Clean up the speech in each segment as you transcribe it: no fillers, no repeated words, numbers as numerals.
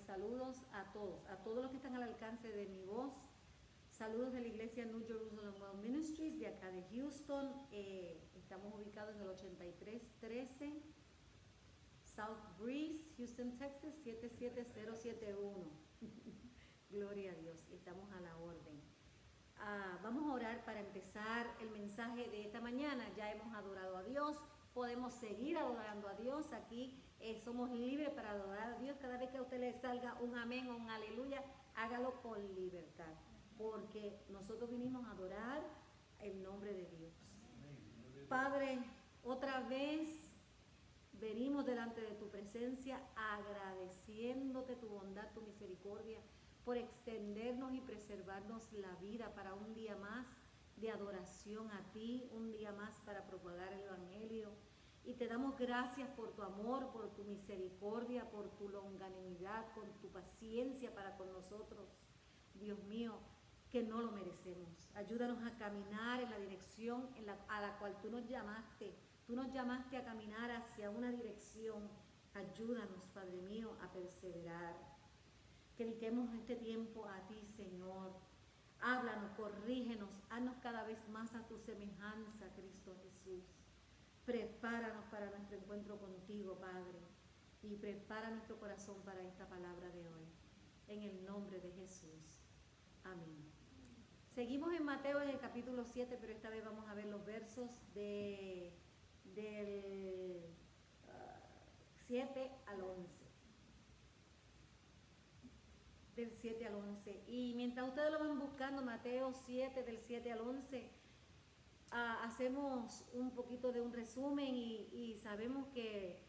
saludos a todos los que están al alcance de mi voz. Saludos de la iglesia New Jerusalem Well Ministries de acá de Houston. Estamos ubicados en el 8313 South Breeze, Houston, Texas 77071. Gloria a Dios, estamos a la orden. Vamos a orar para empezar el mensaje de esta mañana. Ya hemos adorado a Dios, podemos seguir adorando a Dios. Aquí somos libres para adorar a Dios. Cada vez que a usted le salga un amén o un aleluya, hágalo con libertad, porque nosotros vinimos a adorar el nombre de Dios. Padre, otra vez venimos delante de tu presencia agradeciéndote tu bondad, tu misericordia, por extendernos y preservarnos la vida para un día más de adoración a ti, un día más para propagar el Evangelio. Y te damos gracias por tu amor, por tu misericordia, por tu longanimidad, por tu paciencia para con nosotros. Dios mío, que no lo merecemos. Ayúdanos a caminar en la dirección a la cual tú nos llamaste. Tú nos llamaste a caminar hacia una dirección. Ayúdanos, Padre mío, a perseverar. Que dediquemos este tiempo a ti, Señor. Háblanos, corrígenos, haznos cada vez más a tu semejanza, Cristo Jesús. Prepáranos para nuestro encuentro contigo, Padre, y prepara nuestro corazón para esta palabra de hoy. En el nombre de Jesús. Amén. Seguimos en Mateo en el capítulo 7, pero esta vez vamos a ver los versos del 7 al 11. Del 7 al 11. Y mientras ustedes lo van buscando, Mateo 7, del 7 al 11, hacemos un poquito de un resumen y sabemos que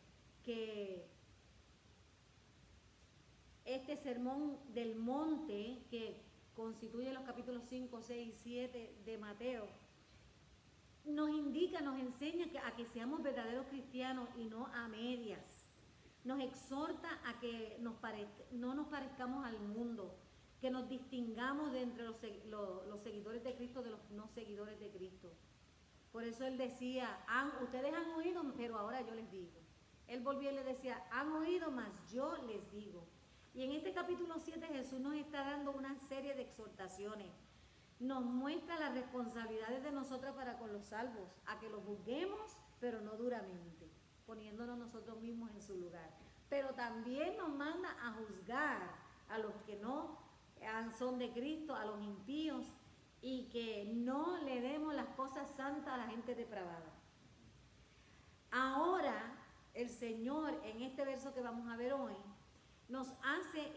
este sermón del monte, que constituye los capítulos 5, 6 y 7 de Mateo, nos indica, nos enseña a que seamos verdaderos cristianos y no a medias. Nos exhorta a que no nos parezcamos al mundo, que nos distingamos de entre los seguidores de Cristo de los no seguidores de Cristo. Por eso él decía, ustedes han oído, pero ahora yo les digo. Él volvió y le decía, han oído, mas yo les digo. Y en este capítulo 7 Jesús nos está dando una serie de exhortaciones. Nos muestra las responsabilidades de nosotros para con los salvos, a que los juzguemos, pero no duramente, poniéndonos nosotros mismos en su lugar. Pero también nos manda a juzgar a los que no son de Cristo, a los impíos, y que no le demos las cosas santas a la gente depravada. Ahora, el Señor, en este verso que vamos a ver hoy, nos hace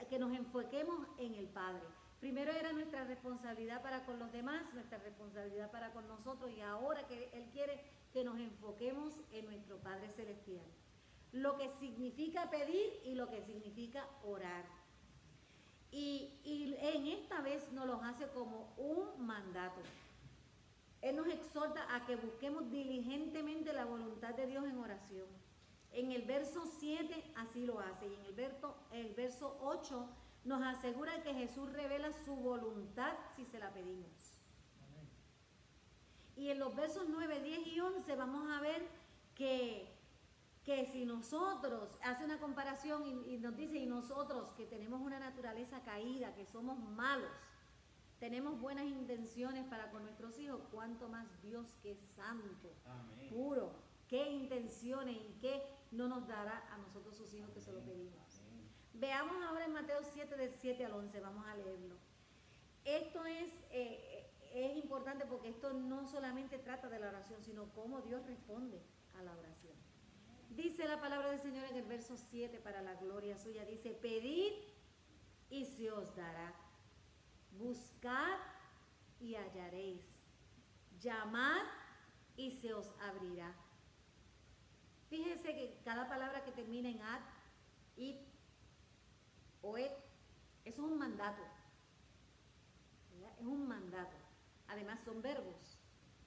que nos enfoquemos en el Padre. Primero era nuestra responsabilidad para con los demás, nuestra responsabilidad para con nosotros, y ahora que Él quiere que nos enfoquemos en nuestro Padre Celestial. Lo que significa pedir y lo que significa orar. Y en esta vez nos lo hace como un mandato. Él nos exhorta a que busquemos diligentemente la voluntad de Dios en oración. En el verso 7 así lo hace, y en el verso 8 nos asegura que Jesús revela su voluntad si se la pedimos. Amén. Y en los versos 9, 10 y 11 vamos a ver que si nosotros, hace una comparación y nos dice, y nosotros que tenemos una naturaleza caída, que somos malos, tenemos buenas intenciones para con nuestros hijos, cuánto más Dios que es santo, amén, puro, qué intenciones y qué no nos dará a nosotros sus hijos que se lo pedimos. Amén. Veamos ahora en Mateo 7, del 7 al 11, vamos a leerlo. Esto es importante porque esto no solamente trata de la oración, sino cómo Dios responde a la oración. Dice la palabra del Señor en el verso 7 para la gloria suya, dice, pedid y se os dará, buscad y hallaréis, llamad y se os abrirá. Fíjense que cada palabra que termina en ad, id o et, eso es un mandato, ¿verdad? Es un mandato, además son verbos,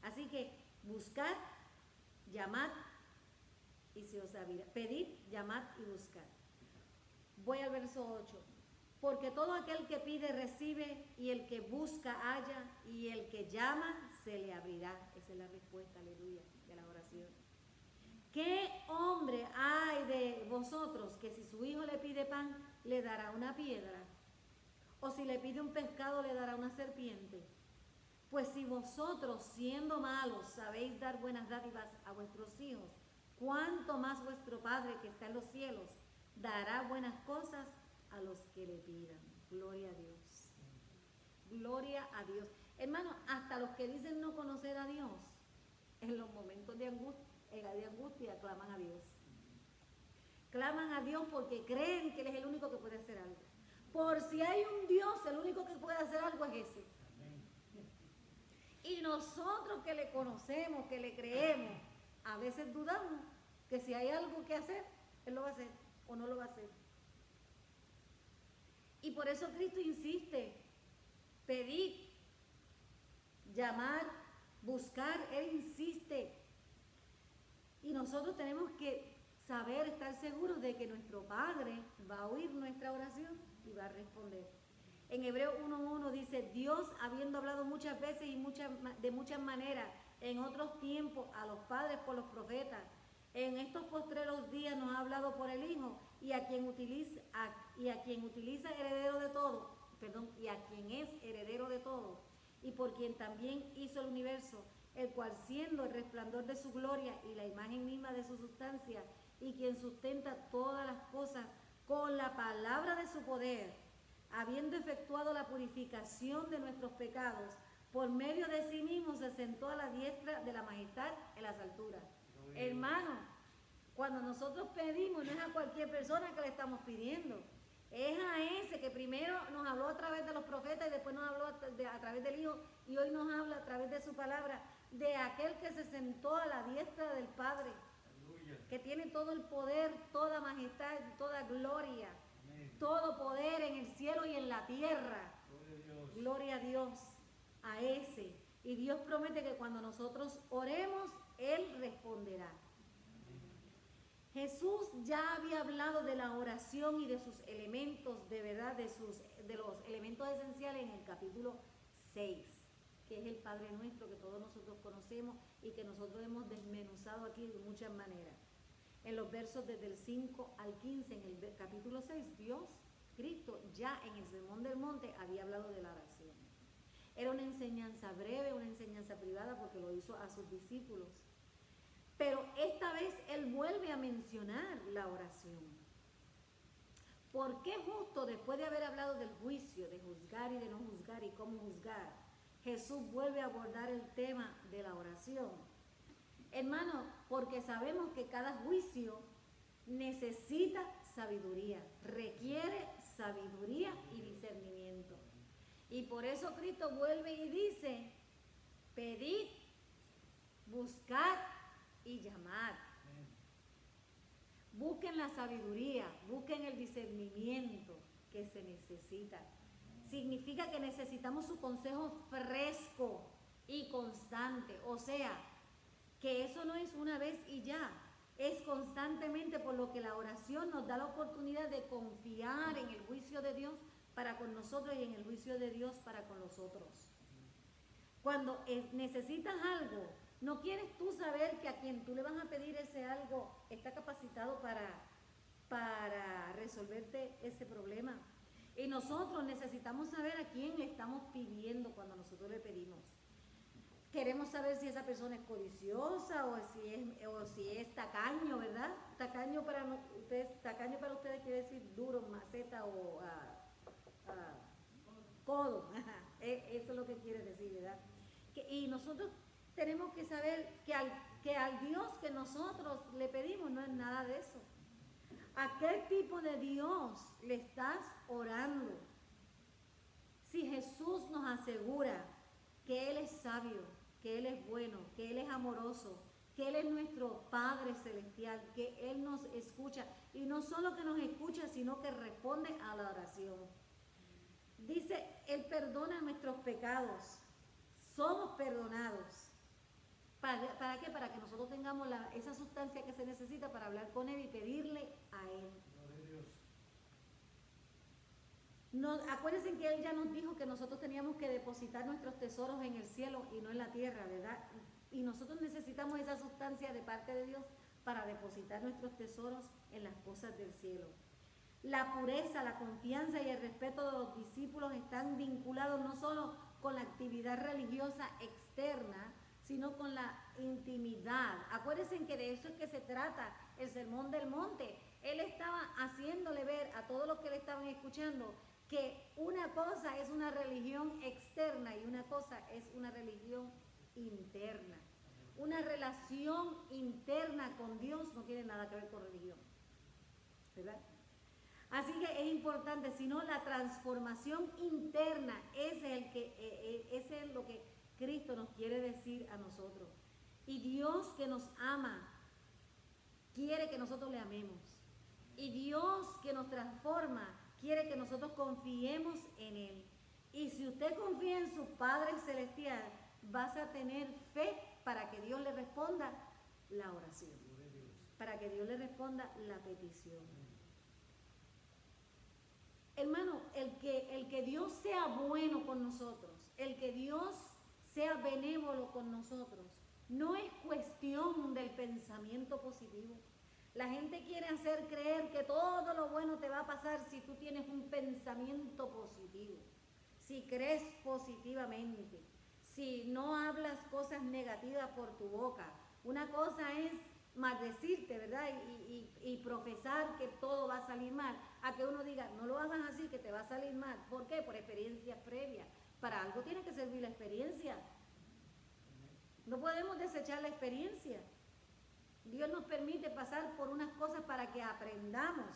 así que buscad, llamad y se os abrirá. Pedid, llamad y buscad. Voy al verso 8. Porque todo aquel que pide recibe, y el que busca halla, y el que llama se le abrirá. Esa es la respuesta, aleluya, de la oración. ¿Qué hombre hay de vosotros que si su hijo le pide pan, le dará una piedra. O si le pide un pescado, le dará una serpiente. Pues si vosotros, siendo malos, sabéis dar buenas dádivas a vuestros hijos, ¿cuánto más vuestro Padre que está en los cielos dará buenas cosas a los que le pidan? Gloria a Dios. Gloria a Dios. Hermano, hasta los que dicen no conocer a Dios, en los momentos de angustia claman a Dios. Claman a Dios porque creen que Él es el único que puede hacer algo. Por si hay un Dios, el único que puede hacer algo es ese. Y nosotros que le conocemos, que le creemos, a veces dudamos que si hay algo que hacer, Él lo va a hacer o no lo va a hacer. Y por eso Cristo insiste, pedir, llamar, buscar, Él insiste. Y nosotros tenemos que saber, estar seguros de que nuestro Padre va a oír nuestra oración y va a responder. En Hebreos 1:1 dice, Dios, habiendo hablado muchas veces y de muchas maneras, en otros tiempos, a los padres por los profetas, en estos postreros días nos ha hablado por el Hijo, y a quien utiliza heredero de todo, y a quien es heredero de todo, y por quien también hizo el universo, el cual siendo el resplandor de su gloria y la imagen misma de su sustancia, y quien sustenta todas las cosas con la palabra de su poder, habiendo efectuado la purificación de nuestros pecados, por medio de sí mismo se sentó a la diestra de la majestad en las alturas. Hermano, cuando nosotros pedimos, no es a cualquier persona que le estamos pidiendo, es a ese que primero nos habló a través de los profetas y después nos habló a través del Hijo, y hoy nos habla a través de su palabra, de aquel que se sentó a la diestra del Padre, que tiene todo el poder, toda majestad, toda gloria, todo poder en el cielo y en la tierra. Gloria a Dios, a ese. Y Dios promete que cuando nosotros oremos, Él responderá. Jesús ya había hablado de la oración y de sus elementos, de verdad, de los elementos esenciales en el capítulo 6, que es el Padre Nuestro que todos nosotros conocemos y que nosotros hemos desmenuzado aquí de muchas maneras. En los versos desde el 5 al 15, en el capítulo 6, Cristo, ya en el Sermón del Monte había hablado de la oración. Era una enseñanza breve, una enseñanza privada, porque lo hizo a sus discípulos. Pero esta vez Él vuelve a mencionar la oración. ¿Por qué justo después de haber hablado del juicio, de juzgar y de no juzgar y cómo juzgar, Jesús vuelve a abordar el tema de la oración? Hermano, porque sabemos que cada juicio necesita sabiduría, requiere sabiduría y discernimiento. Y por eso Cristo vuelve y dice, pedid, buscad y llamad. Busquen la sabiduría, busquen el discernimiento que se necesita. Significa que necesitamos su consejo fresco y constante, o sea, que eso no es una vez y ya, es constantemente, por lo que la oración nos da la oportunidad de confiar en el juicio de Dios para con nosotros y en el juicio de Dios para con los otros. Cuando necesitas algo, no quieres tú saber que a quien tú le vas a pedir ese algo está capacitado para resolverte ese problema. Y nosotros necesitamos saber a quién le estamos pidiendo cuando nosotros le pedimos. Queremos saber si esa persona es codiciosa o si es tacaño, ¿verdad? Tacaño para ustedes quiere decir duro, maceta o codo. Eso es lo que quiere decir, ¿verdad? Y nosotros tenemos que saber que al Dios que nosotros le pedimos no es nada de eso. ¿A qué tipo de Dios le estás orando? Si Jesús nos asegura que Él es sabio, que Él es bueno, que Él es amoroso, que Él es nuestro Padre Celestial, que Él nos escucha, y no solo que nos escucha, sino que responde a la oración. Dice, Él perdona nuestros pecados, somos perdonados. ¿Para qué? Para que nosotros tengamos esa sustancia que se necesita para hablar con Él y pedirle a Él. No, acuérdense que Él ya nos dijo que nosotros teníamos que depositar nuestros tesoros en el cielo y no en la tierra, ¿verdad? Y nosotros necesitamos esa sustancia de parte de Dios para depositar nuestros tesoros en las cosas del cielo. La pureza, la confianza y el respeto de los discípulos están vinculados no solo con la actividad religiosa externa, sino con la intimidad. Acuérdense que de eso es que se trata el Sermón del Monte. Él estaba haciéndole ver a todos los que le estaban escuchando que una cosa es una religión externa y una cosa es una religión interna. Una relación interna con Dios no tiene nada que ver con religión, ¿verdad? Así que es importante, sino la transformación interna es lo que Cristo nos quiere decir a nosotros. Y Dios que nos ama quiere que nosotros le amemos. Y Dios que nos transforma quiere que nosotros confiemos en Él. Y si usted confía en su Padre Celestial, vas a tener fe para que Dios le responda la oración, para que Dios le responda la petición. Hermano, el que Dios sea bueno con nosotros, el que Dios sea benévolo con nosotros, no es cuestión del pensamiento positivo. La gente quiere hacer creer que todo lo bueno te va a pasar si tú tienes un pensamiento positivo, si crees positivamente, si no hablas cosas negativas por tu boca. Una cosa es maldecirte, ¿verdad? Y profesar que todo va a salir mal, a que uno diga, no lo hagas así, que te va a salir mal. ¿Por qué? Por experiencias previas. Para algo tiene que servir la experiencia. No podemos desechar la experiencia. Dios nos permite pasar por unas cosas para que aprendamos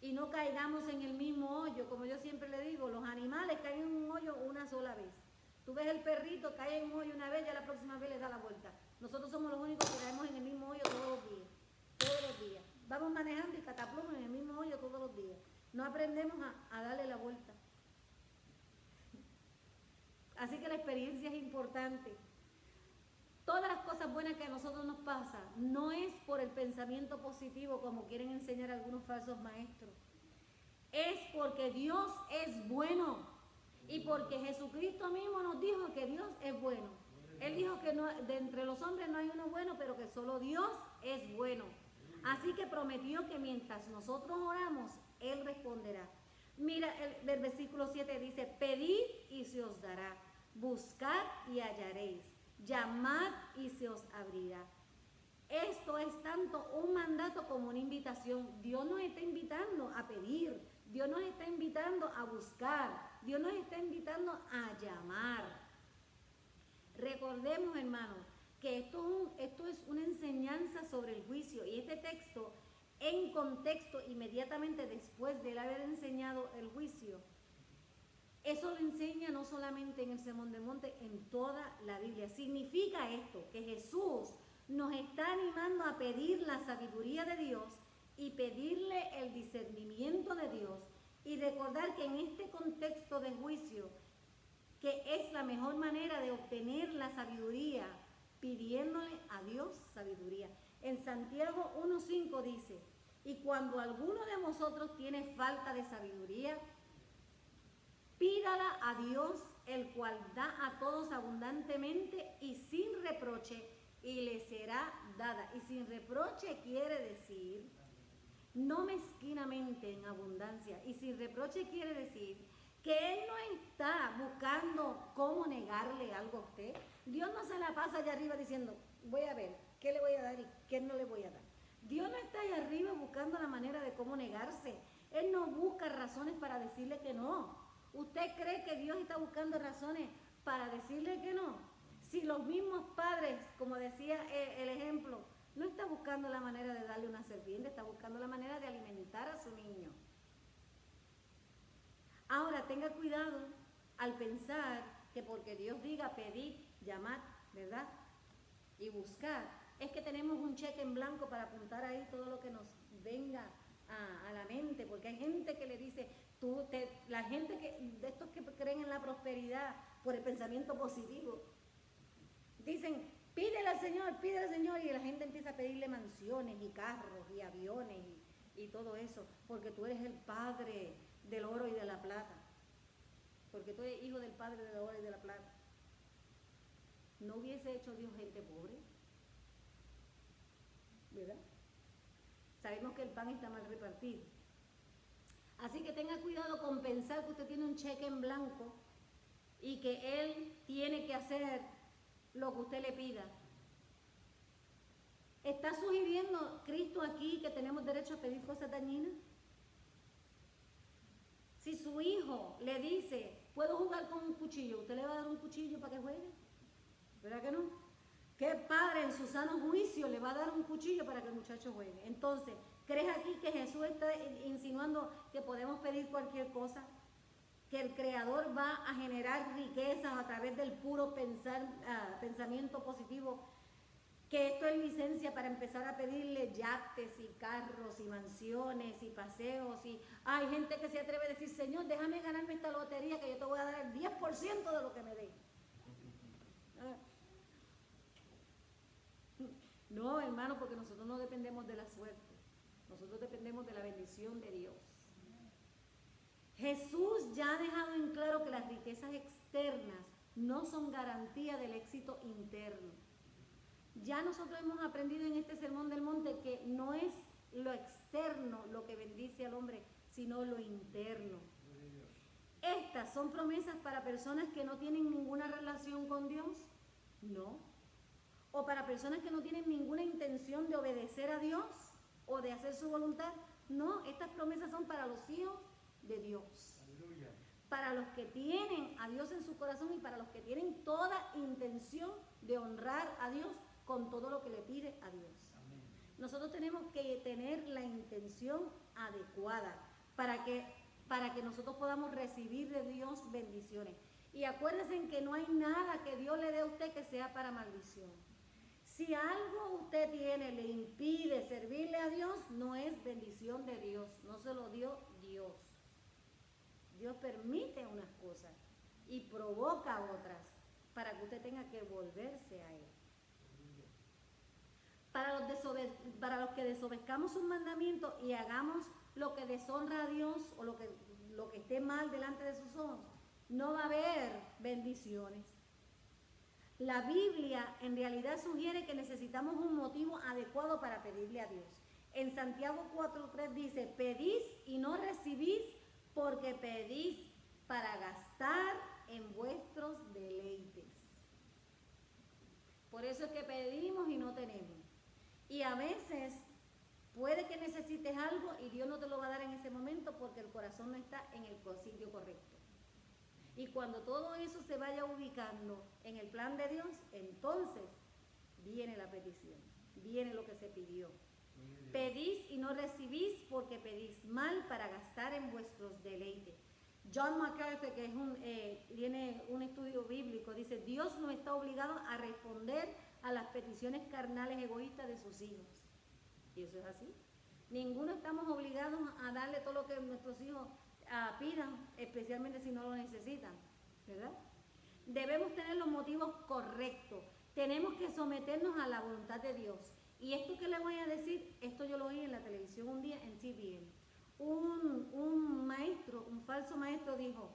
y no caigamos en el mismo hoyo. Como yo siempre le digo, los animales caen en un hoyo una sola vez. Tú ves el perrito, cae en un hoyo una vez, ya la próxima vez le da la vuelta. Nosotros somos los únicos que caemos en el mismo hoyo todos los días. Todos los días. Vamos manejando y cataplum en el mismo hoyo todos los días. No aprendemos a darle la vuelta. Así que la experiencia es importante. Todas las cosas buenas que a nosotros nos pasan no es por el pensamiento positivo como quieren enseñar algunos falsos maestros. Es porque Dios es bueno y porque Jesucristo mismo nos dijo que Dios es bueno. Él dijo que no, de entre los hombres no hay uno bueno, pero que solo Dios es bueno. Así que prometió que mientras nosotros oramos, Él responderá. Mira, el versículo 7 dice, pedid y se os dará, buscad y hallaréis, llamad y se os abrirá. Esto es tanto un mandato como una invitación. Dios nos está invitando a pedir, Dios nos está invitando a buscar, Dios nos está invitando a llamar. Recordemos, hermanos, que esto es una enseñanza sobre el juicio, y este texto, en contexto, inmediatamente después de él haber enseñado el juicio, eso lo enseña no solamente en el Sermón del Monte, en toda la Biblia. Significa esto, que Jesús nos está animando a pedir la sabiduría de Dios y pedirle el discernimiento de Dios, y recordar que en este contexto de juicio, que es la mejor manera de obtener la sabiduría, pidiéndole a Dios sabiduría. En Santiago 1:5 dice, y cuando alguno de vosotros tiene falta de sabiduría, pídala a Dios, el cual da a todos abundantemente y sin reproche, y le será dada. Y sin reproche quiere decir, no mezquinamente, en abundancia. Y sin reproche quiere decir que Él no está buscando cómo negarle algo a usted. Dios no se la pasa allá arriba diciendo, voy a ver qué le voy a dar y qué no le voy a dar. Dios no está allá arriba buscando la manera de cómo negarse. Él no busca razones para decirle que no. ¿Usted cree que Dios está buscando razones para decirle que no? Si los mismos padres, como decía el ejemplo, no está buscando la manera de darle una serpiente, está buscando la manera de alimentar a su niño. Ahora, tenga cuidado al pensar que porque Dios diga pedir, llamar, ¿verdad? Y buscar, es que tenemos un cheque en blanco para apuntar ahí todo lo que nos venga a la mente, porque hay gente que le dice, la gente de estos que creen en la prosperidad por el pensamiento positivo, dicen, pídele al Señor, y la gente empieza a pedirle mansiones y carros y aviones y todo eso, porque tú eres el padre del oro y de la plata, porque tú eres hijo del padre del oro y de la plata. ¿No hubiese hecho Dios gente pobre? ¿Verdad? Sabemos que el pan está mal repartido. cuidado con pensar que usted tiene un cheque en blanco y que Él tiene que hacer lo que usted le pida. ¿Está sugiriendo Cristo aquí que tenemos derecho a pedir cosas dañinas? Si su hijo le dice, puedo jugar con un cuchillo, ¿usted le va a dar un cuchillo para que juegue? ¿Verdad que no? ¿Qué padre en su sano juicio le va a dar un cuchillo para que el muchacho juegue? Entonces, ¿crees aquí que Jesús está insinuando que podemos pedir cualquier cosa? ¿Que el Creador va a generar riquezas a través del puro pensamiento positivo? ¿Que esto es licencia para empezar a pedirle yates y carros y mansiones y paseos? Y hay gente que se atreve a decir, Señor, déjame ganarme esta lotería que yo te voy a dar el 10% de lo que me dé. No, hermano, porque nosotros no dependemos de la suerte. Nosotros dependemos de la bendición de Dios. Jesús ya ha dejado en claro que las riquezas externas no son garantía del éxito interno. Ya nosotros hemos aprendido en este Sermón del Monte que no es lo externo lo que bendice al hombre, sino lo interno. ¿Estas son promesas para personas que no tienen ninguna relación con Dios? No. ¿O para personas que no tienen ninguna intención de obedecer a Dios o de hacer su voluntad? No, estas promesas son para los hijos de Dios. Aleluya. Para los que tienen a Dios en su corazón y para los que tienen toda intención de honrar a Dios con todo lo que le pide a Dios. Amén. Nosotros tenemos que tener la intención adecuada para que nosotros podamos recibir de Dios bendiciones. Y acuérdense que no hay nada que Dios le dé a usted que sea para maldición. Si algo usted tiene le impide servirle a Dios, no es bendición de Dios, no se lo dio Dios. Dios permite unas cosas y provoca otras para que usted tenga que volverse a Él. Para los que desobedezcamos sus mandamientos y hagamos lo que deshonra a Dios o lo que esté mal delante de sus ojos, no va a haber bendiciones. La Biblia en realidad sugiere que necesitamos un motivo adecuado para pedirle a Dios. En Santiago 4:3 dice, pedís y no recibís porque pedís para gastar en vuestros deleites. Por eso es que pedimos y no tenemos. Y a veces puede que necesites algo y Dios no te lo va a dar en ese momento porque el corazón no está en el sitio correcto. Y cuando todo eso se vaya ubicando en el plan de Dios, entonces viene la petición, viene lo que se pidió. Pedís y no recibís porque pedís mal para gastar en vuestros deleites. John MacArthur, que tiene un estudio bíblico, dice, Dios no está obligado a responder a las peticiones carnales egoístas de sus hijos. Y eso es así. Ninguno estamos obligados a darle todo lo que nuestros hijos pidan, especialmente si no lo necesitan, ¿verdad? Debemos tener los motivos correctos. Tenemos que someternos a la voluntad de Dios. Y esto que le voy a decir, esto yo lo oí en la televisión un día en TVN. Un falso maestro dijo,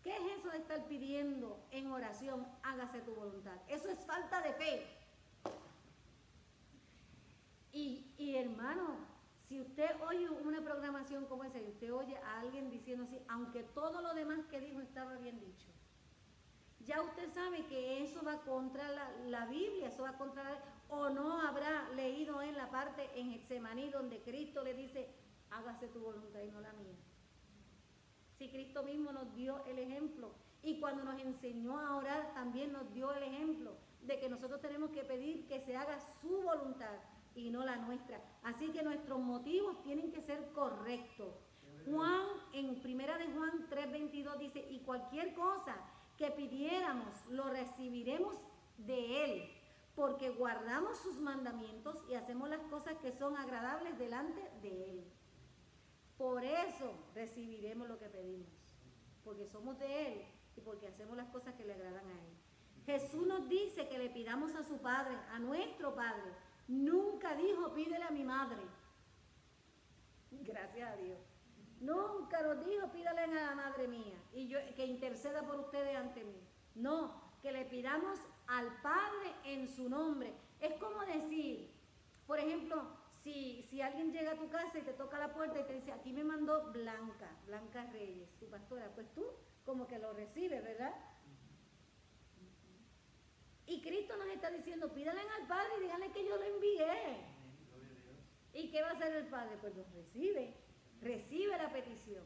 ¿qué es eso de estar pidiendo en oración, hágase tu voluntad? Eso es falta de fe. Y hermano, si usted oye una programación como esa y usted oye a alguien diciendo así, aunque todo lo demás que dijo estaba bien dicho, ya usted sabe que eso va contra la Biblia, eso va contra o no habrá leído en la parte en Getsemaní donde Cristo le dice, hágase tu voluntad y no la mía. Si Cristo mismo nos dio el ejemplo y cuando nos enseñó a orar también nos dio el ejemplo de que nosotros tenemos que pedir que se haga su voluntad y no la nuestra. Así que nuestros motivos tienen que ser correctos. Juan, en primera de Juan 3:22 dice, y cualquier cosa que pidiéramos lo recibiremos de Él, porque guardamos sus mandamientos y hacemos las cosas que son agradables delante de Él. Por eso recibiremos lo que pedimos, porque somos de Él y porque hacemos las cosas que le agradan a Él. Jesús nos dice que le pidamos a su Padre, a nuestro Padre. Nunca dijo, pídele a mi madre. Gracias a Dios. Nunca nos dijo, pídale a la madre mía y yo que interceda por ustedes ante mí. No, que le pidamos al Padre en su nombre. Es como decir, por ejemplo, Si alguien llega a tu casa y te toca la puerta y te dice, aquí me mandó Blanca Reyes, tu pastora, pues tú como que lo recibes, ¿verdad? Y Cristo nos está diciendo, pídanle al Padre y díganle que yo lo envié. ¿Y qué va a hacer el Padre? Pues lo recibe la petición.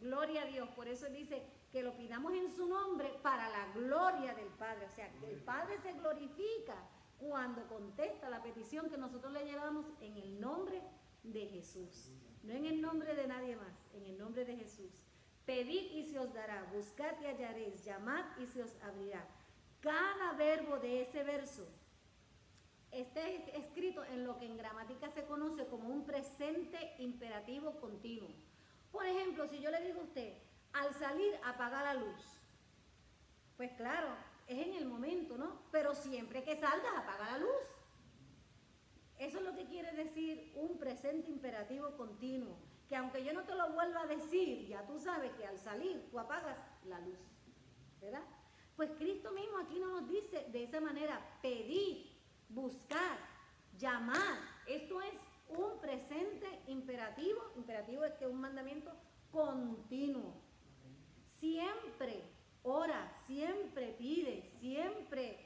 Gloria a Dios. Por eso dice que lo pidamos en su nombre para la gloria del Padre. O sea, que el Padre se glorifica cuando contesta la petición que nosotros le llevamos en el nombre de Jesús. No en el nombre de nadie más, en el nombre de Jesús. Pedid y se os dará, buscad y hallaréis, llamad y se os abrirá. Cada verbo de ese verso está escrito en lo que en gramática se conoce como un presente imperativo continuo. Por ejemplo, si yo le digo a usted, al salir apaga la luz, pues claro, es en el momento, ¿no? Pero siempre que salgas apaga la luz. Eso es lo que quiere decir un presente imperativo continuo, que aunque yo no te lo vuelva a decir, ya tú sabes que al salir tú apagas la luz, ¿verdad? Pues Cristo mismo aquí no nos dice de esa manera, pedir, buscar, llamar. Esto es un presente imperativo. Imperativo es que es un mandamiento continuo. Siempre ora, siempre pide, siempre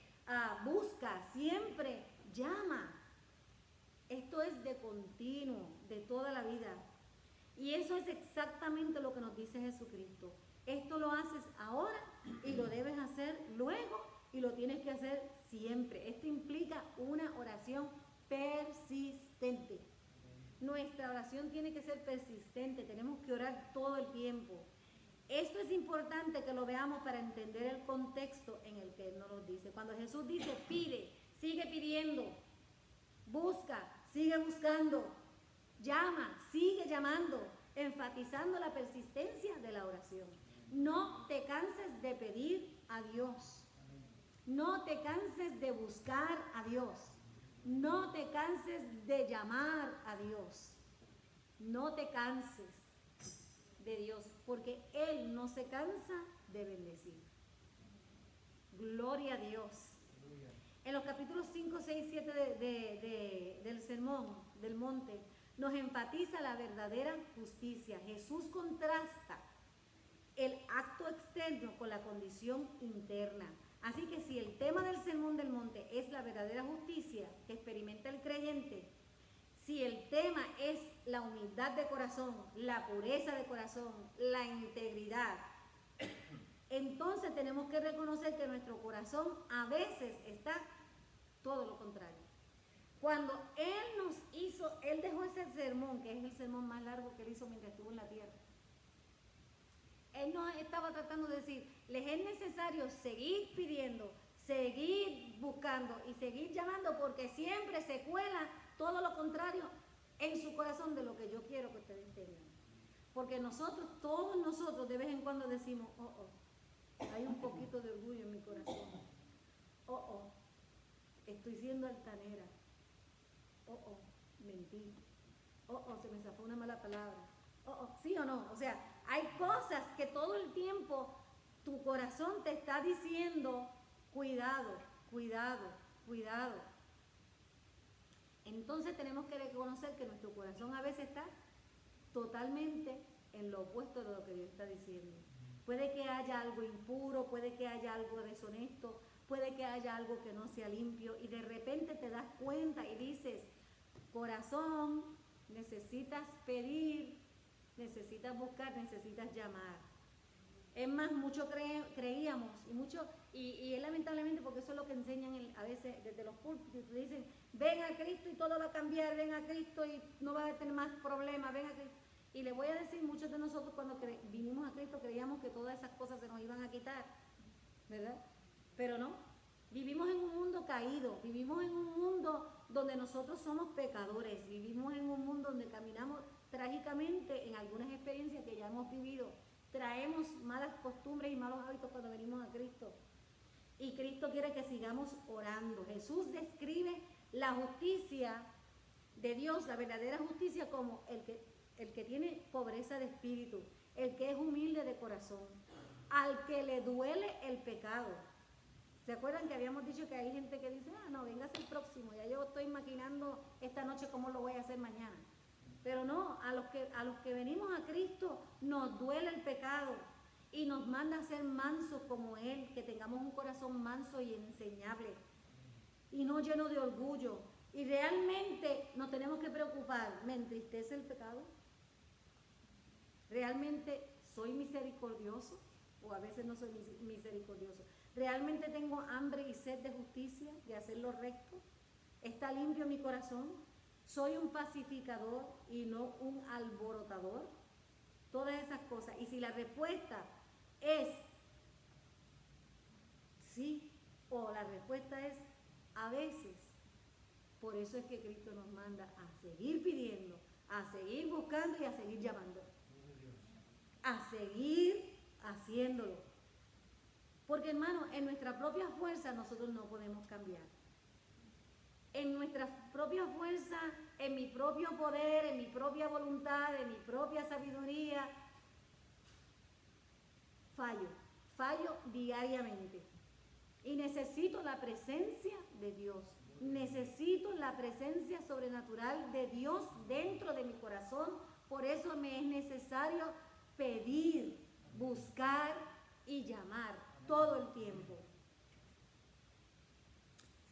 busca, siempre llama. Esto es de continuo, de toda la vida. Y eso es exactamente lo que nos dice Jesucristo. Esto lo haces ahora y lo debes hacer luego y lo tienes que hacer siempre. Esto implica una oración persistente. Nuestra oración tiene que ser persistente, tenemos que orar todo el tiempo. Esto es importante que lo veamos para entender el contexto en el que Él nos dice. Cuando Jesús dice pide, sigue pidiendo, busca, sigue buscando, llama, sigue llamando, enfatizando la persistencia de la oración. No te canses de pedir a Dios. No te canses de buscar a Dios. No te canses de llamar a Dios. No te canses de Dios, porque Él no se cansa de bendecir. Gloria a Dios. En los capítulos 5, 6, 7 del Sermón del Monte, nos enfatiza la verdadera justicia. Jesús contrasta el acto externo con la condición interna. Así que si el tema del Sermón del Monte es la verdadera justicia que experimenta el creyente, si el tema es la humildad de corazón, la pureza de corazón, la integridad, entonces tenemos que reconocer que nuestro corazón a veces está todo lo contrario. Cuando Él dejó ese sermón, que es el sermón más largo que Él hizo mientras estuvo en la tierra, Él nos estaba tratando de decir, les es necesario seguir pidiendo, seguir buscando y seguir llamando, porque siempre se cuela todo lo contrario en su corazón de lo que yo quiero que ustedes tengan. Porque todos nosotros de vez en cuando decimos, hay un poquito de orgullo en mi corazón. Estoy siendo altanera. Mentí. Se me zafó una mala palabra. ¿Sí o no? O sea, hay cosas que todo el tiempo tu corazón te está diciendo, cuidado, cuidado, cuidado. Entonces tenemos que reconocer que nuestro corazón a veces está totalmente en lo opuesto de lo que Dios está diciendo. Puede que haya algo impuro, puede que haya algo deshonesto, puede que haya algo que no sea limpio y de repente te das cuenta y dices, corazón, necesitas pedir, necesitas buscar, necesitas llamar. Es más, mucho creíamos y es lamentablemente porque eso es lo que enseñan a veces desde los púlpitos. Dicen, ven a Cristo y todo va a cambiar, ven a Cristo y no va a tener más problemas, ven a Cristo. Y les voy a decir, muchos de nosotros cuando vinimos a Cristo creíamos que todas esas cosas se nos iban a quitar, ¿verdad? Pero no, vivimos en un mundo caído, vivimos en un mundo donde nosotros somos pecadores, vivimos en un mundo donde caminamos trágicamente en algunas experiencias que ya hemos vivido. Traemos malas costumbres y malos hábitos cuando venimos a Cristo. Y Cristo quiere que sigamos orando. Jesús describe la justicia de Dios, la verdadera justicia, como el que tiene pobreza de espíritu, el que es humilde de corazón, al que le duele el pecado. ¿Se acuerdan que habíamos dicho que hay gente que dice, no, vengas el próximo, ya yo estoy maquinando esta noche cómo lo voy a hacer mañana? Pero no, a los que venimos a Cristo nos duele el pecado y nos manda a ser mansos como Él, que tengamos un corazón manso y enseñable y no lleno de orgullo. Y realmente nos tenemos que preocupar, ¿me entristece el pecado? ¿Realmente soy misericordioso? O a veces no soy misericordioso. ¿Realmente tengo hambre y sed de justicia, de hacer lo recto? ¿Está limpio mi corazón? ¿Soy un pacificador y no un alborotador? Todas esas cosas. Y si la respuesta es sí o la respuesta es a veces, por eso es que Cristo nos manda a seguir pidiendo, a seguir buscando y a seguir llamando. A seguir haciéndolo. Porque, hermano, en nuestra propia fuerza nosotros no podemos cambiar. En nuestra propia fuerza, en mi propio poder, en mi propia voluntad, en mi propia sabiduría, fallo diariamente. Y necesito la presencia de Dios. Necesito la presencia sobrenatural de Dios dentro de mi corazón. Por eso me es necesario pedir, buscar y llamar todo el tiempo.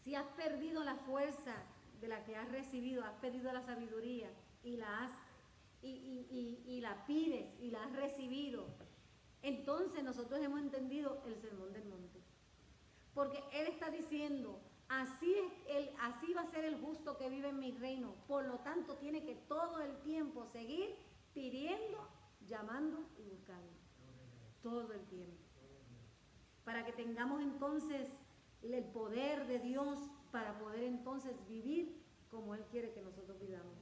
Si has perdido la fuerza de la que has recibido, has perdido la sabiduría y la pides y la has recibido, entonces nosotros hemos entendido el sermón del monte. Porque Él está diciendo, así va a ser el justo que vive en mi reino. Por lo tanto, tiene que todo el tiempo seguir pidiendo, llamando y buscando. Todo el tiempo. Para que tengamos entonces el poder de Dios para poder entonces vivir como Él quiere que nosotros vivamos.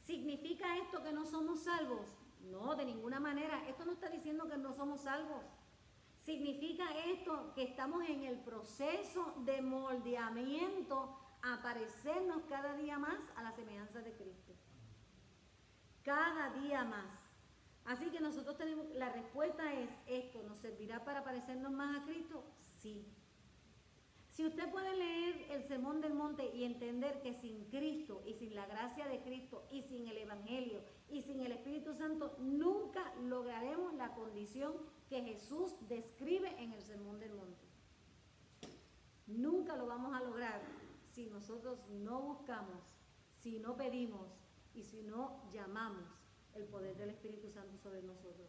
¿Significa esto que no somos salvos? No, de ninguna manera. Esto no está diciendo que no somos salvos. Significa esto que estamos en el proceso de moldeamiento a parecernos cada día más a la semejanza de Cristo. Cada día más. Así que nosotros tenemos, la respuesta es, ¿esto nos servirá para parecernos más a Cristo? Sí. Si usted puede leer el Sermón del Monte y entender que sin Cristo y sin la gracia de Cristo y sin el Evangelio y sin el Espíritu Santo nunca lograremos la condición que Jesús describe en el Sermón del Monte. Nunca lo vamos a lograr si nosotros no buscamos, si no pedimos y si no llamamos el poder del Espíritu Santo sobre nosotros.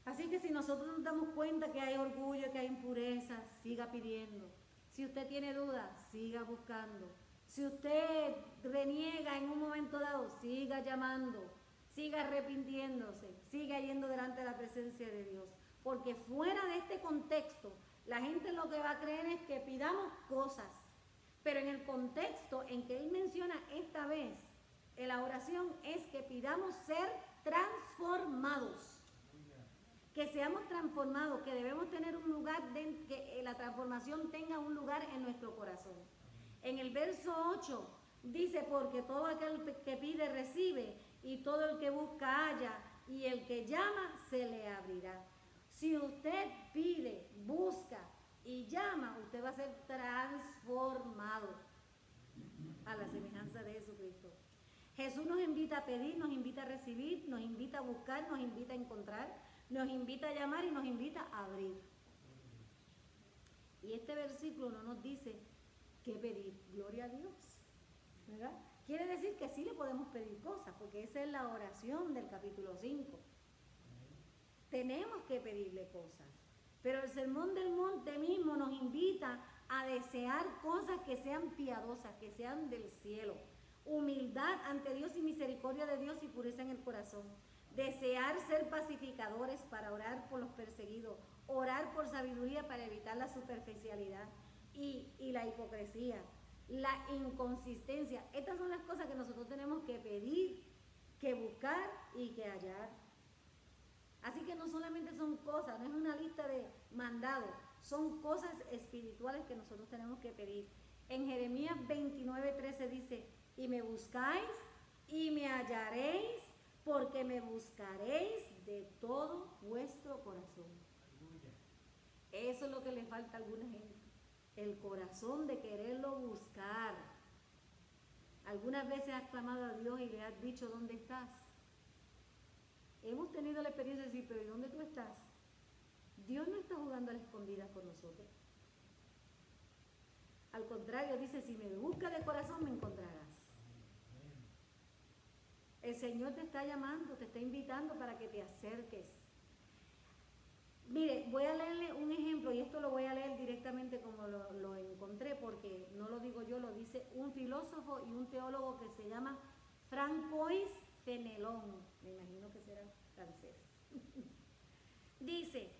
Así que si nosotros nos damos cuenta que hay orgullo, que hay impureza, siga pidiendo. Si usted tiene dudas, siga buscando. Si usted reniega en un momento dado, siga llamando, siga arrepintiéndose, siga yendo delante de la presencia de Dios. Porque fuera de este contexto, la gente lo que va a creer es que pidamos cosas. Pero en el contexto en que él menciona esta vez, en la oración, es que pidamos ser transformados. Que seamos transformados, que debemos tener un lugar, que la transformación tenga un lugar en nuestro corazón. En el verso 8 dice, porque todo aquel que pide recibe, y todo el que busca halla, y el que llama se le abrirá. Si usted pide, busca y llama, usted va a ser transformado a la semejanza de Jesucristo. Jesús nos invita a pedir, nos invita a recibir, nos invita a buscar, nos invita a encontrar, nos invita a llamar y nos invita a abrir. Y este versículo no nos dice qué pedir. Gloria a Dios, ¿verdad? Quiere decir que sí le podemos pedir cosas, porque esa es la oración del capítulo 5. Tenemos que pedirle cosas. Pero el Sermón del Monte mismo nos invita a desear cosas que sean piadosas, que sean del cielo. Humildad ante Dios y misericordia de Dios y pureza en el corazón. Desear ser pacificadores para orar por los perseguidos. Orar por sabiduría para evitar la superficialidad y la hipocresía. La inconsistencia. Estas son las cosas que nosotros tenemos que pedir, que buscar y que hallar. Así que no solamente son cosas, no es una lista de mandados, son cosas espirituales que nosotros tenemos que pedir. En Jeremías 29:13 dice, y me buscáis y me hallaréis, porque me buscaréis de todo vuestro corazón. Eso es lo que le falta a alguna gente. El corazón de quererlo buscar. ¿Algunas veces has clamado a Dios y le has dicho dónde estás? Hemos tenido la experiencia de decir, pero ¿y dónde tú estás? Dios no está jugando a la escondida con nosotros. Al contrario, dice, si me buscas de corazón me encontrarás. El Señor te está llamando, te está invitando para que te acerques. Mire, voy a leerle un ejemplo, y esto lo voy a leer directamente como lo encontré, porque no lo digo yo, lo dice un filósofo y un teólogo que se llama Francois Fenelon. Me imagino que será francés. Dice,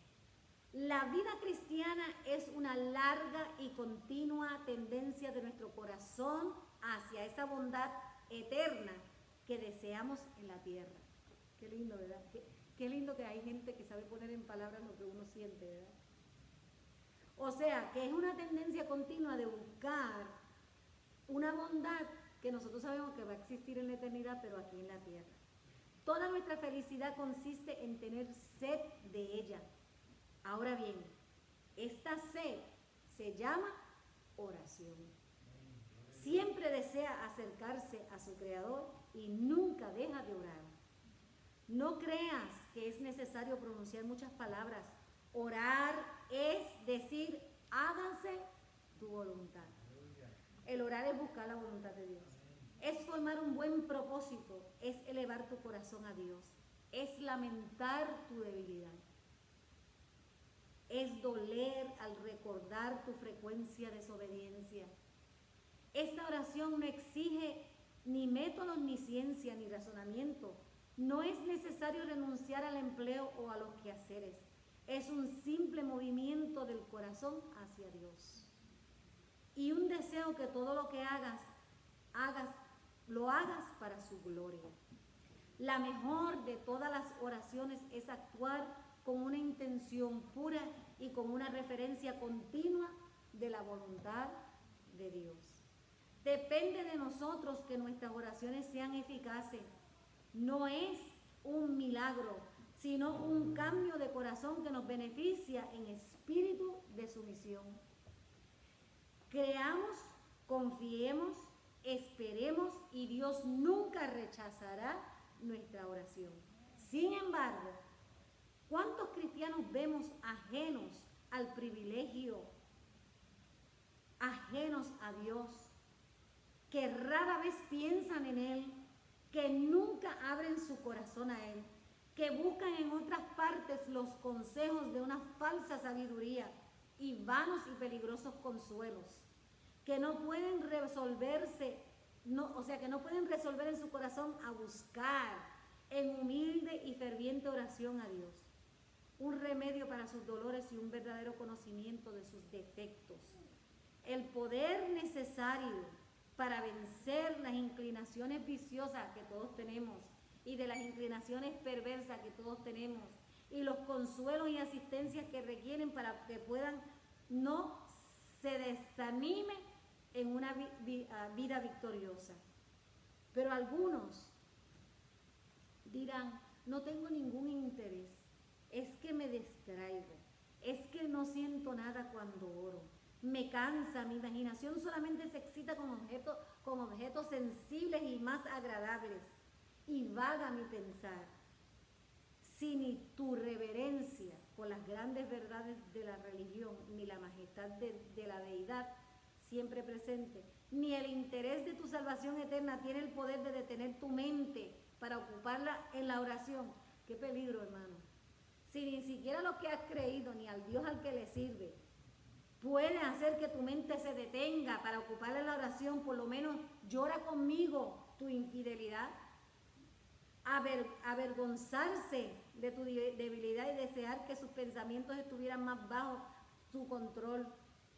la vida cristiana es una larga y continua tendencia de nuestro corazón hacia esa bondad eterna que deseamos en la tierra. Qué lindo, ¿verdad? Qué lindo que hay gente que sabe poner en palabras lo que uno siente, ¿verdad? O sea, que es una tendencia continua de buscar una bondad que nosotros sabemos que va a existir en la eternidad, pero aquí en la tierra. Toda nuestra felicidad consiste en tener sed de ella. Ahora bien, esta sed se llama oración. Siempre desea acercarse a su Creador y nunca deja de orar. No creas que es necesario pronunciar muchas palabras. Orar es decir, hágase tu voluntad. El orar es buscar la voluntad de Dios. Es formar un buen propósito, es elevar tu corazón a Dios, es lamentar tu debilidad, es doler al recordar tu frecuencia de desobediencia. Esta oración no exige ni métodos, ni ciencia, ni razonamiento. No es necesario renunciar al empleo o a los quehaceres. Es un simple movimiento del corazón hacia Dios. Y un deseo que todo lo que lo hagas para su gloria. La mejor de todas las oraciones es actuar con una intención pura y con una referencia continua de la voluntad de Dios. Depende de nosotros que nuestras oraciones sean eficaces. No es un milagro, sino un cambio de corazón que nos beneficia en espíritu de sumisión. Creamos, confiemos, esperemos y Dios nunca rechazará nuestra oración. Sin embargo, ¿cuántos cristianos vemos ajenos al privilegio, ajenos a Dios, que rara vez piensan en Él, que nunca abren su corazón a Él, que buscan en otras partes los consejos de una falsa sabiduría y vanos y peligrosos consuelos, que no pueden resolverse, que no pueden resolver en su corazón a buscar en humilde y ferviente oración a Dios un remedio para sus dolores y un verdadero conocimiento de sus defectos. El poder necesario para vencer las inclinaciones viciosas que todos tenemos y de las inclinaciones perversas que todos tenemos y los consuelos y asistencias que requieren para que puedan no se desanimen en una vida victoriosa. Pero algunos dirán, no tengo ningún interés, es que me distraigo, es que no siento nada cuando oro, me cansa, mi imaginación solamente se excita con objetos sensibles y más agradables, y vaga mi pensar. Si ni tu reverencia por las grandes verdades de la religión, ni la majestad de la deidad siempre presente, ni el interés de tu salvación eterna tiene el poder de detener tu mente para ocuparla en la oración, qué peligro, hermano. Si ni siquiera lo que has creído, ni al Dios al que le sirve, puede hacer que tu mente se detenga para ocuparla en la oración, por lo menos llora conmigo tu infidelidad. Avergonzarse de tu debilidad y desear que sus pensamientos estuvieran más bajo su control.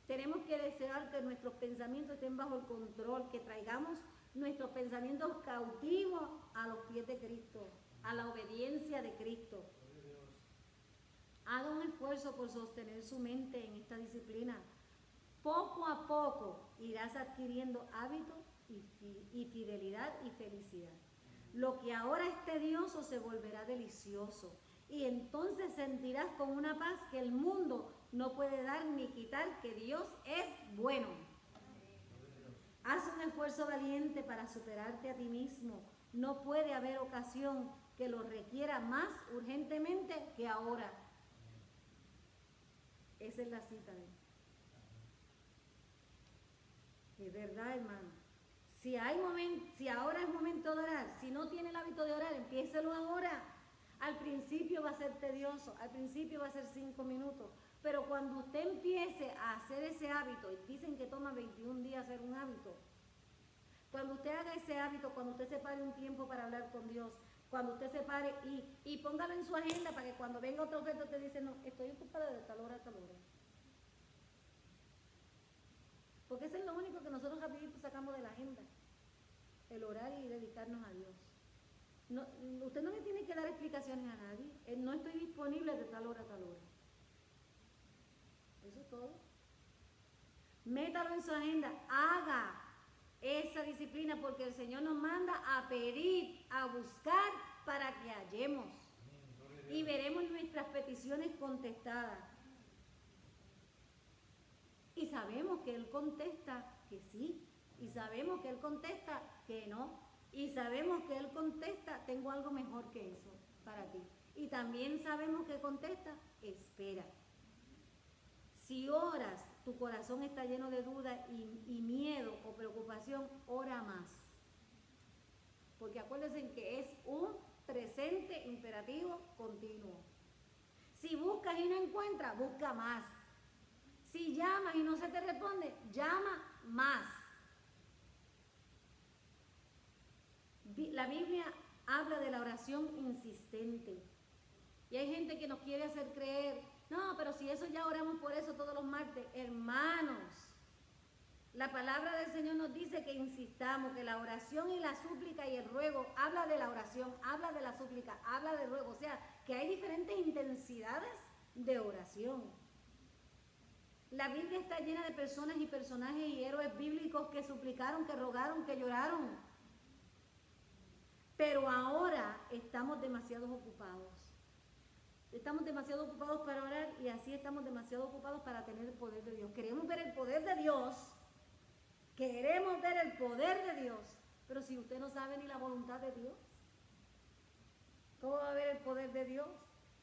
Tenemos que desear que nuestros pensamientos estén bajo el control, que traigamos nuestros pensamientos cautivos a los pies de Cristo, a la obediencia de Cristo. Haga un esfuerzo por sostener su mente en esta disciplina. Poco a poco irás adquiriendo hábito y fidelidad y felicidad. Lo que ahora es tedioso se volverá delicioso Y entonces sentirás con una paz que el mundo no puede dar ni quitar, que Dios es bueno. Haz un esfuerzo valiente para superarte a ti mismo. No puede haber ocasión que lo requiera más urgentemente que ahora. Esa es la cita de él. Es verdad, hermano. Si ahora es momento de orar, si no tiene el hábito de orar, empiécelo ahora. Al principio va a ser tedioso, al principio va a ser 5 minutos, pero cuando usted empiece a hacer ese hábito, y dicen que toma 21 días hacer un hábito, cuando usted haga ese hábito, cuando usted se pare un tiempo para hablar con Dios, cuando usted se pare y póngalo en su agenda para que cuando venga otro oferta te dice, no, estoy ocupada de tal hora a tal hora. Porque eso es lo único que nosotros rapidito sacamos de la agenda, el orar y dedicarnos a Dios. No, usted no le tiene que dar explicaciones a nadie. No estoy disponible de tal hora a tal hora. Eso es todo. Métalo en su agenda. Haga esa disciplina porque el Señor nos manda a pedir, a buscar para que hallemos. Y veremos nuestras peticiones contestadas. Y sabemos que Él contesta que sí. Y sabemos que Él contesta que no. Y sabemos que Él contesta, tengo algo mejor que eso para ti. Y también sabemos que contesta, espera. Si oras, tu corazón está lleno de duda y miedo o preocupación, ora más. Porque acuérdense que es un presente imperativo continuo. Si buscas y no encuentras, busca más. Si llamas y no se te responde, llama más. La Biblia habla de la oración insistente. Y hay gente que nos quiere hacer creer, no, pero si eso ya oramos por eso todos los martes. Hermanos, la palabra del Señor nos dice que insistamos, que la oración y la súplica y el ruego, habla de la oración, habla de la súplica, habla del ruego. O sea, que hay diferentes intensidades de oración. La Biblia está llena de personas y personajes y héroes bíblicos que suplicaron, que rogaron, que lloraron. Pero ahora estamos demasiado ocupados. Estamos demasiado ocupados para orar y así estamos demasiado ocupados para tener el poder de Dios. Queremos ver el poder de Dios. Queremos ver el poder de Dios. Pero si usted no sabe ni la voluntad de Dios, ¿cómo va a ver el poder de Dios?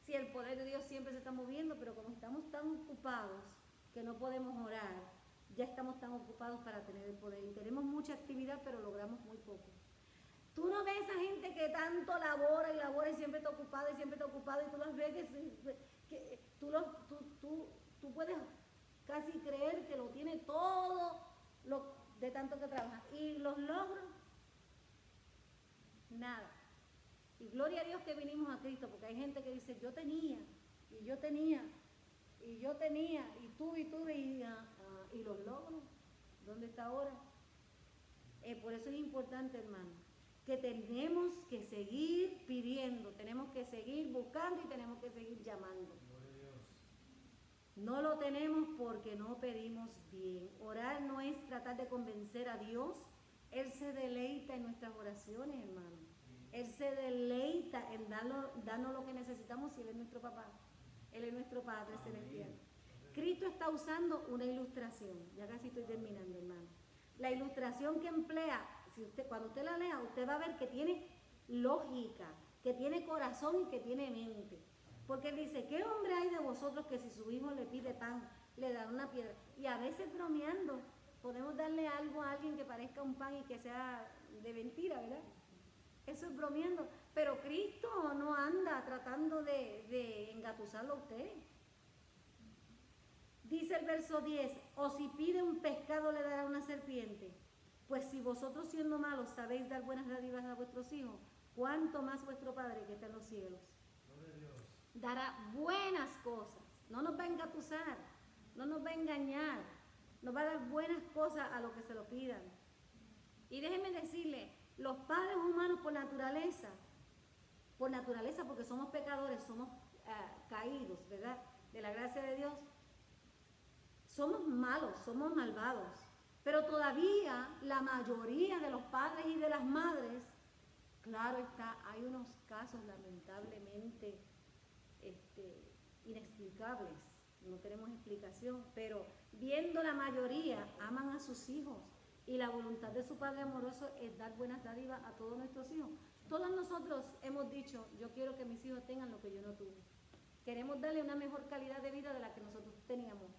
Si el poder de Dios siempre se está moviendo, pero como estamos tan ocupados que no podemos orar, ya estamos tan ocupados para tener el poder. Y tenemos mucha actividad, pero logramos muy poco. Tú no ves a esa gente que tanto labora y siempre está ocupada y siempre está ocupada y tú las ves que tú puedes casi creer que lo tiene todo de tanto que trabaja. Y los logros, nada. Y gloria a Dios que vinimos a Cristo, porque hay gente que dice, yo tenía, y yo tenía, y yo tenía, y tuve, y los logros, ¿dónde está ahora? Por eso es importante, hermano, que tenemos que seguir pidiendo, tenemos que seguir buscando y tenemos que seguir llamando. No lo tenemos porque no pedimos bien. Orar no es tratar de convencer a Dios. Él se deleita en nuestras oraciones, hermano. Él se deleita en darnos lo que necesitamos y Él es nuestro papá. Él es nuestro Padre celestial. Cristo está usando una ilustración. Ya casi estoy terminando, hermano. La ilustración que emplea, cuando usted la lea, usted va a ver que tiene lógica, que tiene corazón y que tiene mente. Porque él dice, ¿qué hombre hay de vosotros que si su hijo le pide pan, le da una piedra? Y a veces bromeando, podemos darle algo a alguien que parezca un pan y que sea de mentira, ¿verdad? Eso es bromeando. Pero Cristo no anda tratando de engatusarlo a usted. Dice el verso 10, o si pide un pescado le dará una serpiente. Pues si vosotros siendo malos sabéis dar buenas dádivas a vuestros hijos, ¿cuánto más vuestro Padre que está en los cielos dará buenas cosas? No nos va a engatusar, no nos va a engañar, nos va a dar buenas cosas a los que se lo pidan. Y déjenme decirle, los padres humanos por naturaleza porque somos pecadores, somos caídos, ¿verdad? De la gracia de Dios, somos malos, somos malvados. Pero todavía la mayoría de los padres y de las madres, claro está, hay unos casos lamentablemente inexplicables, no tenemos explicación, pero viendo la mayoría, aman a sus hijos y la voluntad de su Padre amoroso es dar buenas dádivas a todos nuestros hijos. Todos nosotros hemos dicho, yo quiero que mis hijos tengan lo que yo no tuve. Queremos darle una mejor calidad de vida de la que nosotros teníamos.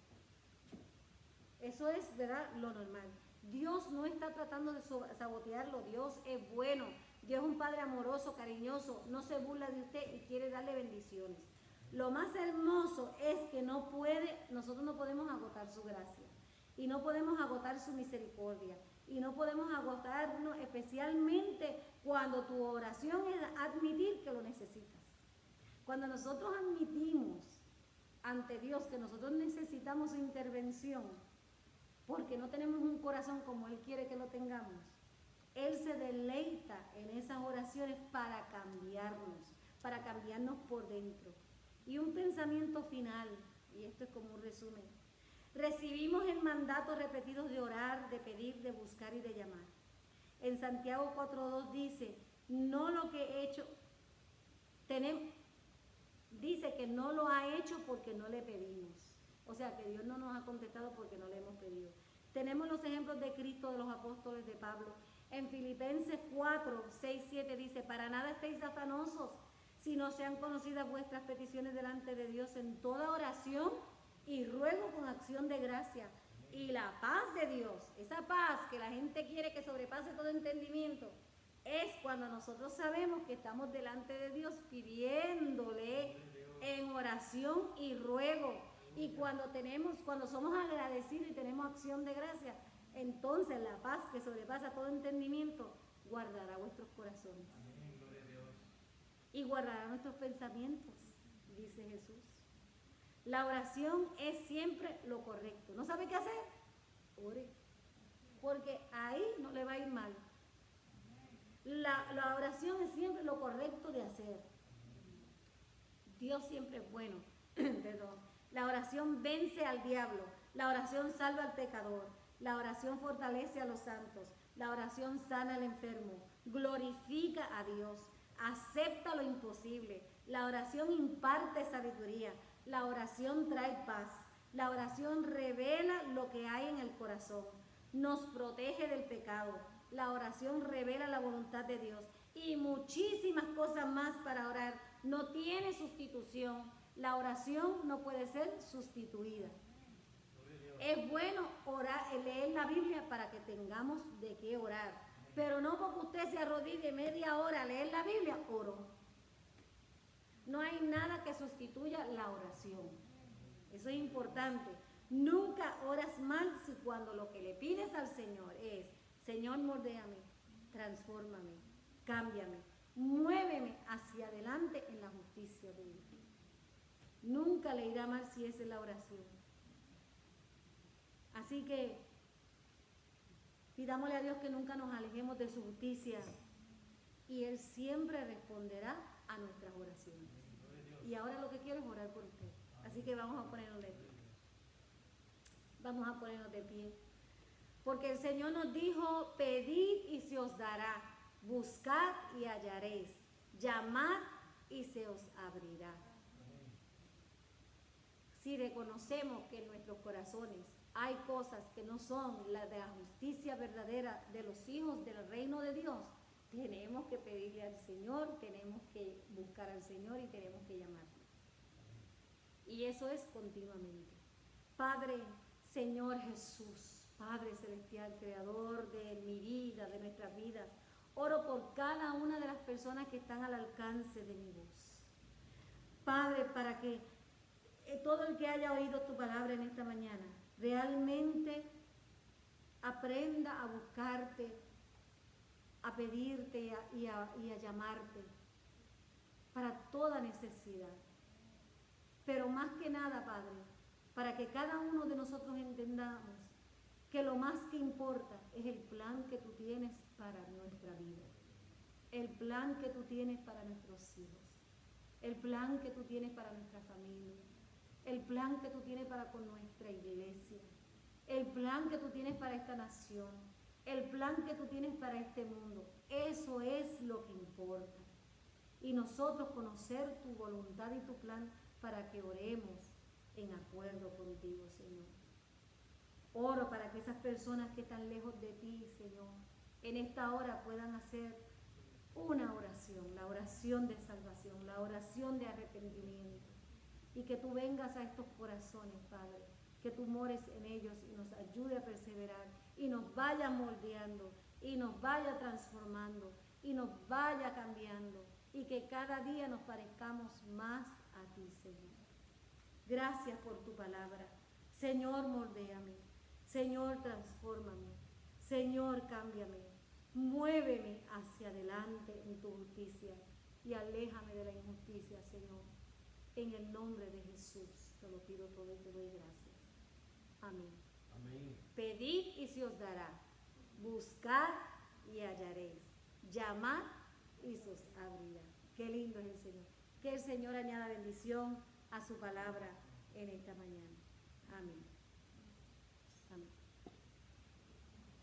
Eso es, ¿verdad?, lo normal. Dios no está tratando de sabotearlo. Dios es bueno. Dios es un Padre amoroso, cariñoso. No se burla de usted y quiere darle bendiciones. Lo más hermoso es que nosotros no podemos agotar su gracia. Y no podemos agotar su misericordia. Y no podemos agotarnos, especialmente cuando tu oración es admitir que lo necesitas. Cuando nosotros admitimos ante Dios que nosotros necesitamos su intervención, porque no tenemos un corazón como Él quiere que lo tengamos, Él se deleita en esas oraciones para cambiarnos por dentro. Y un pensamiento final, y esto es como un resumen. Recibimos el mandato repetido de orar, de pedir, de buscar y de llamar. En Santiago 4:2 dice, no lo que he hecho, dice que no lo ha hecho porque no le pedimos. O sea, que Dios no nos ha contestado porque no le hemos pedido. Tenemos los ejemplos de Cristo, de los apóstoles, de Pablo. En Filipenses 4:6-7 dice, para nada estéis afanosos, si no sean conocidas vuestras peticiones delante de Dios en toda oración y ruego con acción de gracia. Y la paz de Dios, esa paz que la gente quiere que sobrepase todo entendimiento, es cuando nosotros sabemos que estamos delante de Dios pidiéndole en oración y ruego. Y cuando somos agradecidos y tenemos acción de gracia, entonces la paz que sobrepasa todo entendimiento guardará vuestros corazones. Y guardará nuestros pensamientos, dice Jesús. La oración es siempre lo correcto. ¿No sabe qué hacer? Ore. Porque ahí no le va a ir mal. La oración es siempre lo correcto de hacer. Dios siempre es bueno. Perdón. La oración vence al diablo. La oración salva al pecador. La oración fortalece a los santos. La oración sana al enfermo. Glorifica a Dios. Acepta lo imposible. La oración imparte sabiduría. La oración trae paz. La oración revela lo que hay en el corazón. Nos protege del pecado. La oración revela la voluntad de Dios. Y muchísimas cosas más para orar. No tiene sustitución. La oración no puede ser sustituida. Es bueno leer la Biblia para que tengamos de qué orar. Pero no porque usted se arrodille media hora a leer la Biblia, oro. No hay nada que sustituya la oración. Eso es importante. Nunca oras mal si cuando lo que le pides al Señor es, Señor, moldéame, transfórmame, cámbiame, muéveme hacia adelante en la justicia de Dios. Nunca le irá mal si esa es la oración. Así que pidámosle a Dios que nunca nos alejemos de su justicia y Él siempre responderá a nuestras oraciones. Y ahora lo que quiero es orar por usted. Así que vamos a ponernos de pie. Vamos a ponernos de pie. Porque el Señor nos dijo, pedid y se os dará, buscad y hallaréis, llamad y se os abrirá. Si reconocemos que en nuestros corazones hay cosas que no son las de la justicia verdadera de los hijos del reino de Dios, tenemos que pedirle al Señor, tenemos que buscar al Señor y tenemos que llamarlo. Y eso es continuamente. Padre, Señor Jesús, Padre Celestial, Creador de mi vida, de nuestras vidas, oro por cada una de las personas que están al alcance de mi voz. Padre, para que todo el que haya oído tu palabra en esta mañana realmente aprenda a buscarte, a pedirte y a llamarte para toda necesidad. Pero más que nada, Padre, para que cada uno de nosotros entendamos que lo más que importa es el plan que tú tienes para nuestra vida, el plan que tú tienes para nuestros hijos, el plan que tú tienes para nuestra familia, el plan que tú tienes para con nuestra iglesia, el plan que tú tienes para esta nación, el plan que tú tienes para este mundo. Eso es lo que importa. y nosotros conocer tu voluntad y tu plan para que oremos en acuerdo contigo, Señor. Oro para que esas personas que están lejos de ti, Señor, en esta hora puedan hacer una oración, la oración de salvación, la oración de arrepentimiento, y que tú vengas a estos corazones, Padre, que tú mores en ellos y nos ayude a perseverar y nos vaya moldeando y nos vaya transformando y nos vaya cambiando y que cada día nos parezcamos más a ti, Señor. Gracias por tu palabra. Señor, moldéame. Señor, transfórmame. Señor, cámbiame. Muéveme hacia adelante en tu justicia y aléjame de la injusticia, Señor. En el nombre de Jesús te lo pido todo y te doy gracias. Amén. Amén. Pedid y se os dará. Buscad y hallaréis. Llamad y se os abrirá. Qué lindo es el Señor. Que el Señor añada bendición a su palabra en esta mañana. Amén.